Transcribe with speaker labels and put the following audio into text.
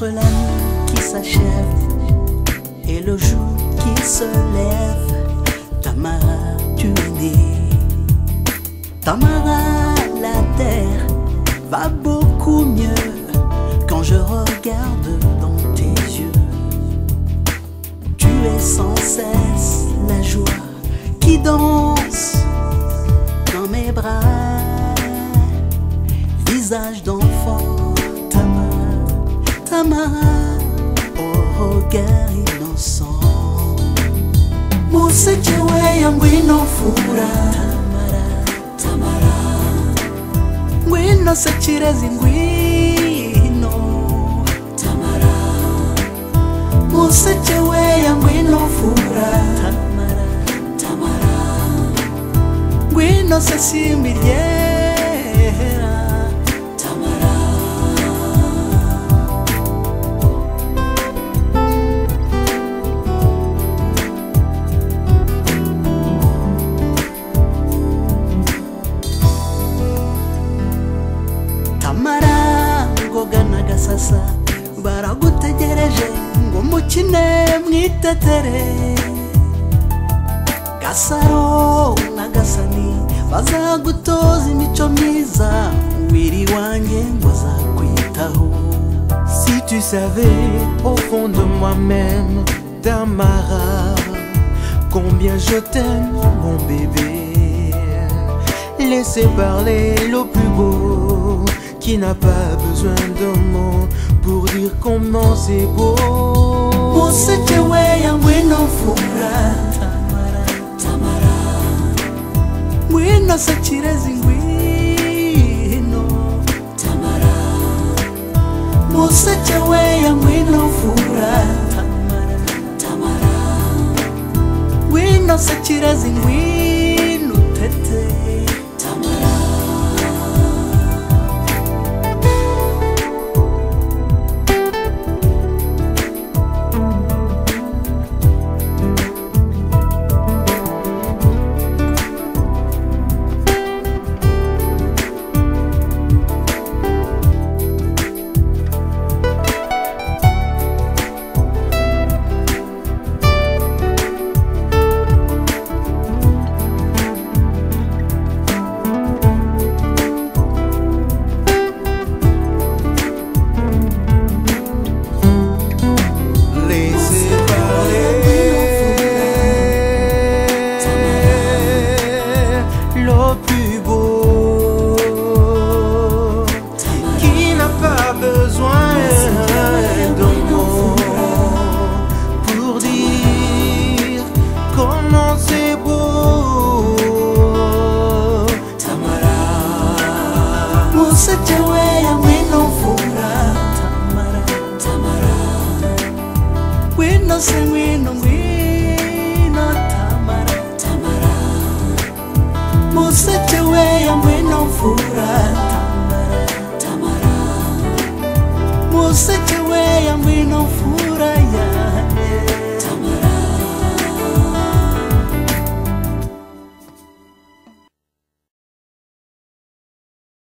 Speaker 1: entre la nuit qui s'achève et le jour qui se lève, Tamara, tu es née. Tamara, la terre va beaucoup mieux quand je regarde dans tes yeux. Tu es sans cesse la joie qui danse dans mes bras. Visage d'enfant, Tamara, Tamara, au regard innocent. Musechewe yangu inofura, Tamara, Tamara. Ngwino sechirezi ngwino, Tamara. Musechewe yangu inofura, Tamara, Tamara. Ngwino sesimbiriera, Tamara, ngoga nagasasa baragutegereje ngo mukine mwitetere. Gasaro na Gasani bazagutoza imico myiza, wiri wanjye ngo azakwitaho.
Speaker 2: Si tu savais au fond de moi-même, Tamara, combien je t'aime, mon bébé. Laissez parler le plus beau, qui n'a pas besoin de mots pour dire comment c'est beau.
Speaker 1: Musechewe yangu inofura, Tamara, Tamara. Ngwino sechirezi ngwino, Tamara. Musechewe yangu inofura, Tamara, Tamara. Ngwino sechirezi ngwino tete, Tamara. Musechewe yangu inofura, Tamara, Tamara. Ngwino se ngwino ngwino.